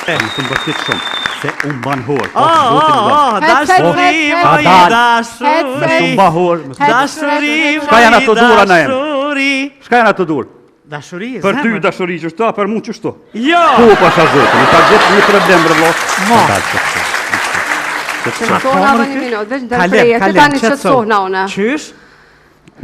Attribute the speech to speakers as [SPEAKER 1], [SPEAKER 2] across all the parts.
[SPEAKER 1] Më të mbërtit shumë, se unë ban horë.
[SPEAKER 2] Dashuri më i dashuri.
[SPEAKER 1] Me shumë bahor.
[SPEAKER 2] Dashuri
[SPEAKER 1] Shka janë ato dura në em?
[SPEAKER 2] dashuri.
[SPEAKER 1] Shka janë ato dur?
[SPEAKER 2] Dashuri,
[SPEAKER 1] Për ty dashuri që shto, për mu që shto.
[SPEAKER 2] Jo!
[SPEAKER 1] Ku pasha zotë, në ka gjithë një problem rëllo.
[SPEAKER 2] Mo.
[SPEAKER 3] Të sohna dhe një minut, veç në dërpreje, të tani që të sohna une.
[SPEAKER 2] Qysh?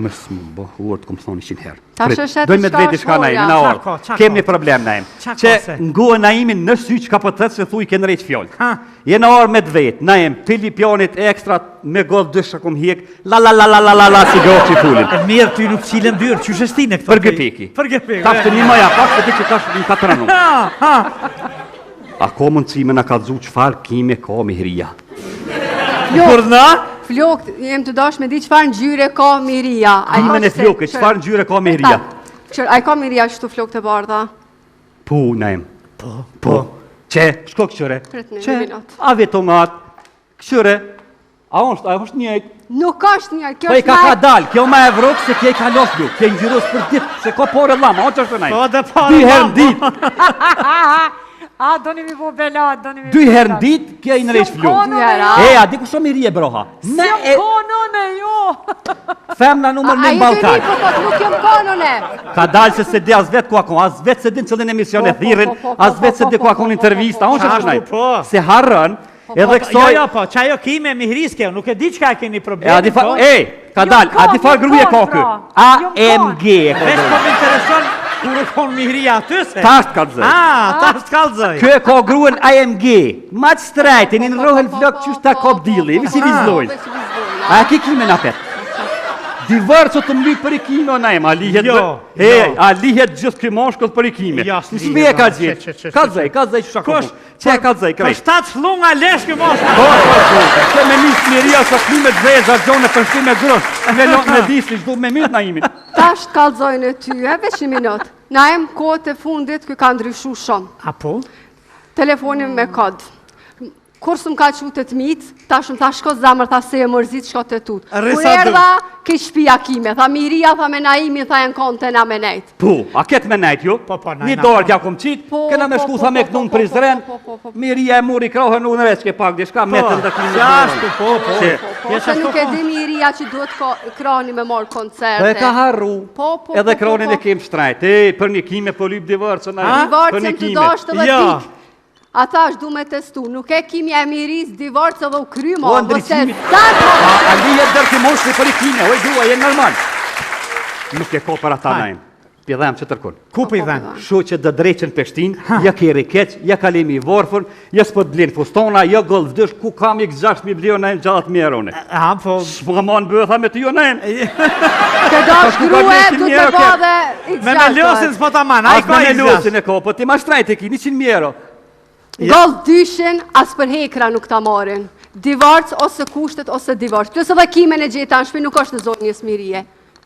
[SPEAKER 1] Mësë më bëhur të këmë thonë 100 herë.
[SPEAKER 3] Ta shëshet
[SPEAKER 1] Dojmë me të veti shka na imi, na orë. Kem një problem na im. Që nguë na imin në sy që ka për thëtë se thuj kënë rejtë fjallë. Jena orë me të vetë, na im, Filipionit ekstra me godë dësha kom hjek, la si gjohë që i fullin.
[SPEAKER 2] Mirë, ty nuk qilën dyrë, qysh është ti në këto?
[SPEAKER 1] Për gëpiki.
[SPEAKER 2] Për gëpiki.
[SPEAKER 1] Tashtë një maja, pak të ti që tash në 4 anun. A ko mundësime në ka dzu qëfar kime ka mihria.
[SPEAKER 2] Kur na?
[SPEAKER 3] Flokët, jem të dash me di qëfar në gjyre ka miria.
[SPEAKER 1] Kime në flokë, qëfar në gjyre ka mihria.
[SPEAKER 3] A i ka miria qështu flokët e bardha?
[SPEAKER 1] Po, na im. Po. Që, shko këqëre.
[SPEAKER 3] Një minut.
[SPEAKER 1] A vetomat, këqëre. A është njëjtë.
[SPEAKER 3] Nuk është një, kjo
[SPEAKER 1] Po i ka dal, kjo ma Evropë se kje i ka los du, kje i njërës për ditë, se ko pore lama, o që është të najtë.
[SPEAKER 2] Po dhe pare
[SPEAKER 1] 2 herë në ditë,
[SPEAKER 4] A, doni mi bu belat, doni mi bu
[SPEAKER 1] 2 herë në ditë, kje i në rejsh flu. A di ku shumë i rije broha.
[SPEAKER 4] Si konone, jo!
[SPEAKER 1] Femna numër në Balkan.
[SPEAKER 3] A i nuk jëm konone.
[SPEAKER 1] Ka dalë se se di as vetë ku akon, as vetë se din qëllin emision e thirin, as vetë se di ku akon intervista, o që është të najtë. Se harën, edhe kësoj...
[SPEAKER 2] Jo, po, që ajo kime mihris kjo, nuk e di qka keni problemi.
[SPEAKER 1] Ka dalë, a di farë gruje ka kë? AMG e ka
[SPEAKER 2] Vesh po më intereson kur e konë mihria aty se?
[SPEAKER 1] Tasht kalëzëj.
[SPEAKER 2] Tasht kalëzëj.
[SPEAKER 1] Kjo e ka gruen AMG, ma të strajtë, një në rohen flok qështë ta kop dili, vi si vizlojnë. A ki kime në petë? Divërë që të mbi për i kime o najmë, a lihet gjithë këmoshkët për i kime. Nësë me e ka gjithë. Kalëzëj, që që e kalëzëj,
[SPEAKER 2] Për 7 flunga lesh këmoshkët.
[SPEAKER 1] Që me një smiria sa klime të vejë, gjone për shkime grënë, me disli, shdu me mytë na imin.
[SPEAKER 3] Tash kalëzojnë e ty, veç një minut. Na em kohët e fundit, kjo ka ndryshu shumë.
[SPEAKER 2] Apo?
[SPEAKER 3] Telefonin me kod. Kur së më ka që të mitë, tash më ta shko zamër, ta se e mërzit, shko të tutë. Kur erda, ke shpia kime, tha miria, tha me naimin, tha janë konte na me nejtë.
[SPEAKER 1] Po, a ketë me nejtë ju? Një dorë kja kom qitë, këna me shku tha me kënu në Prizren, miria e muri krohën unë veç ke pak dishka, metën dhe klinë.
[SPEAKER 3] Se nuk e di miria që duhet kroni me morë koncerte.
[SPEAKER 1] Po e ka harru, edhe kronin e kem shtrajt, për një kime po lyp divarcën a
[SPEAKER 3] divarcën të dashtë dhe tik. Ata është du me testu, nuk e kimja e miris, divorcë dhe u krymo,
[SPEAKER 1] o ndryqimit. A lijet dërë këmoshë për i kime, o i dua, jenë normal. Nuk e ko për ata najmë. Pjedhem që tërkun.
[SPEAKER 2] Ku pjedhem?
[SPEAKER 1] Shu që dë dreqen peshtin, ja keri keq, ja kalemi i vorfën, ja s'pët blinë fustona, ja gollë vdësh, ku kam i 6 milion najmë gjatë mjerone. Shpë nga manë bëtha me të jo najmë.
[SPEAKER 3] Të do shkrue, du të bëdhe i 6.
[SPEAKER 2] Me me losin s'po ta manë, a i ka i 6.
[SPEAKER 1] Po ti ma shtrajt e ki, 100 mjero.
[SPEAKER 3] Gollë dyshin, as për hekra nuk ta marin. Divarcë ose kushtet ose divarcë. Plus edhe kime në gjeta në shpi nuk është në zonë një smirije.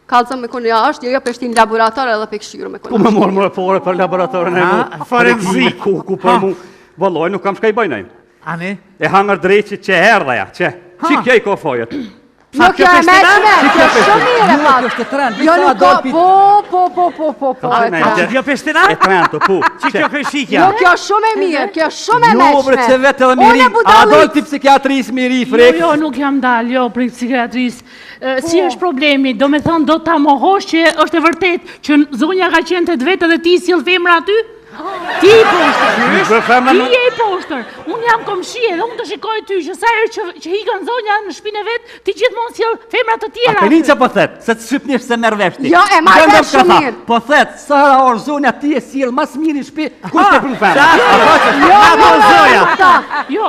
[SPEAKER 3] Kalëzëm me kënë jashtë, jo peshtin laborator edhe pe këshyru me kënë.
[SPEAKER 1] Ku me morë më pore për laboratorën e mu?
[SPEAKER 2] Forenzi.
[SPEAKER 1] Ku për mu? Valoj, nuk kam shka i bëjnajmë.
[SPEAKER 2] Ani?
[SPEAKER 1] E hangër drejqit që herdhaja, që kje i ko fojet.
[SPEAKER 3] Jo, kjo e meqme, kjo shumë mire,
[SPEAKER 1] pa. Jo, kjo është trend,
[SPEAKER 3] jo, nuk ka, po.
[SPEAKER 2] Kjo peshtina?
[SPEAKER 1] E trend, po.
[SPEAKER 2] Që kjo këshikja?
[SPEAKER 3] Jo, kjo shumë e mirë, kjo shumë e meqme.
[SPEAKER 1] Jo, bre, që vetë edhe miri, a dojtë ti psikiatrisë miri, frek?
[SPEAKER 5] Jo, nuk jam dalë, jo, për psikiatrisë. Si është problemi, do me thonë, do ta mohosh që është e vërtet që zonja ka qenë të vetë dhe ti s'jell femra aty? Ti i poshtër, ti e i poshtër, unë jam komshie dhe unë të shikoj ty që sa herë që hikën zonja në shpinë e vetë, ti gjithmonë s'jell femra të tjera.
[SPEAKER 1] A këni që po thetë, se të shqipnisht se merë veshti.
[SPEAKER 3] Jo, e marrë vesh shumë mirë.
[SPEAKER 1] Po thetë, sa hera orë zonja ti e s'jell mas mirë i shpi, ku s'te pru femra?
[SPEAKER 5] Jo,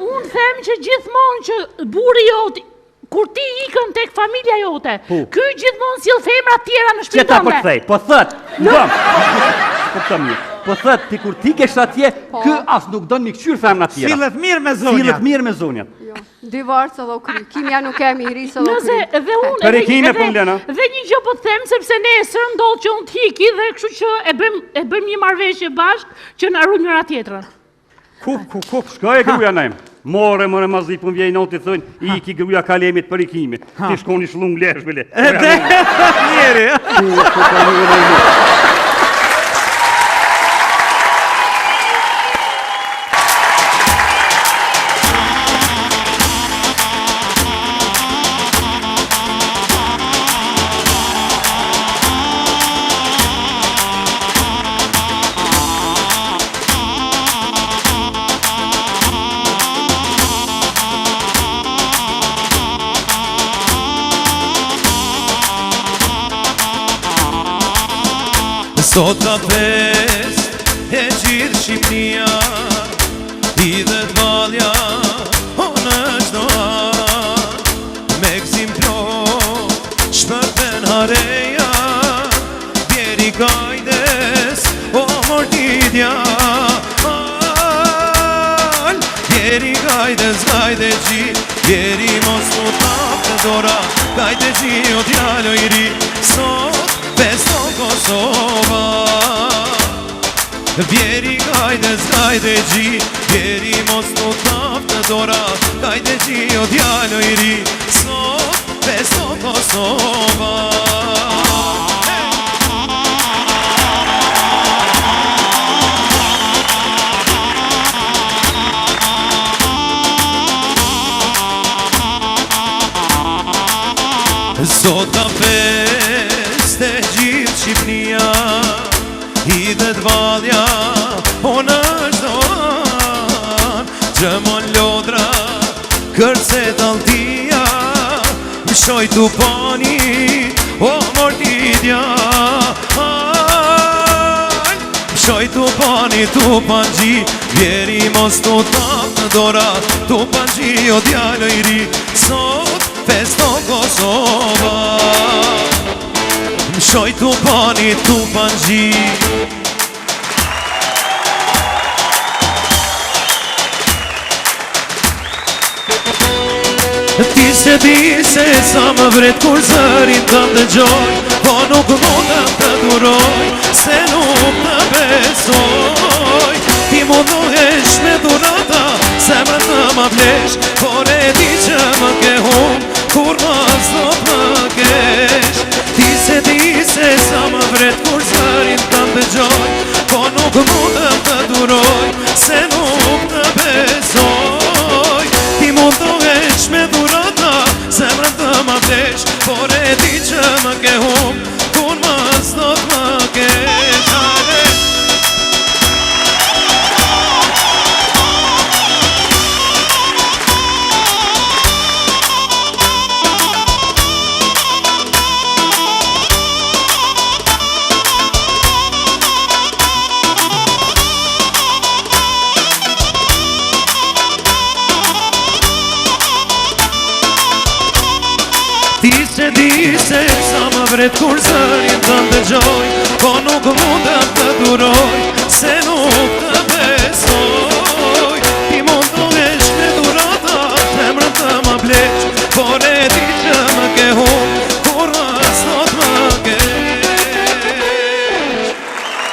[SPEAKER 5] unë them që gjithmonë që buri joti, kur ti ikën tek familja jote, ky gjithmonë s'jell femra tjera në shpinë tënde.
[SPEAKER 1] Qeta për thej, po thëtë, po thëtë, ti kur ti kesh atje, kë as nuk donë mi këqyrë femna tjera.
[SPEAKER 2] Sillet mirë me zonjat.
[SPEAKER 1] Sillet mirë me zonjat.
[SPEAKER 3] Divarcë edhe u kry, kimja nuk e mirisë edhe u kry.
[SPEAKER 5] Dhe unë,
[SPEAKER 1] dhe
[SPEAKER 5] një gjë po të them, sepse nesër ndodhë që unë t'hiki dhe kështu që e bëjmë një marrëveshje bashkë që në arru njëra tjetrën.
[SPEAKER 1] Ku, shka e gruja najmë? More ma zipën vjej noti thënë, i ki gruja kalemit për ikimi. Ti shkoni shlung lesh, bile.
[SPEAKER 2] Njeri.
[SPEAKER 6] Sot ka fest e gjithë Shqipnia, hidhet valja o në çdo an, me gzim plot shpërthen hareja, bjeri kajdes o mordidja, bjeri kajdes gajde gji, bjeri mos mu tap të dora, gajde gji o djalo i ri, sot festo Kosova. Bjeri gajdes gajde gji, bjeri mos mu tap të dora, gajde gji o djalo i ri, sot festo Kosova. Sot ka fest e gjithë Shqipnia, hidhet valja o në çdo an, gjëmon lodra kërcet altia, më shoj tupani o mordidja, më shoj tupani tupanxhi, bjeri mos tu tap në dora, tupanxhi o djalo i ri, sot festo Kosova. Më shoj tupani tupanxhi. Ti se di se sa më vret kur zërin të ndëgjoj, po nuk mundem të duroj, se nuk të besoj. Ti mundohesh me durata, zemrën të ma flesh, por e di që më ke hum, kur mas do të më kesh. Ti se di se sa më vret kur zërin të ndëgjoj, po nuk mundem të duroj, se nuk të besoj. Ti mundohesh me durata, zemrën të ma flesh, por e di që më ke hum, kur mas do të më kesh. Ti se di se sa më vret kur zërin të ndëgjoj, po nuk mundem të duroj,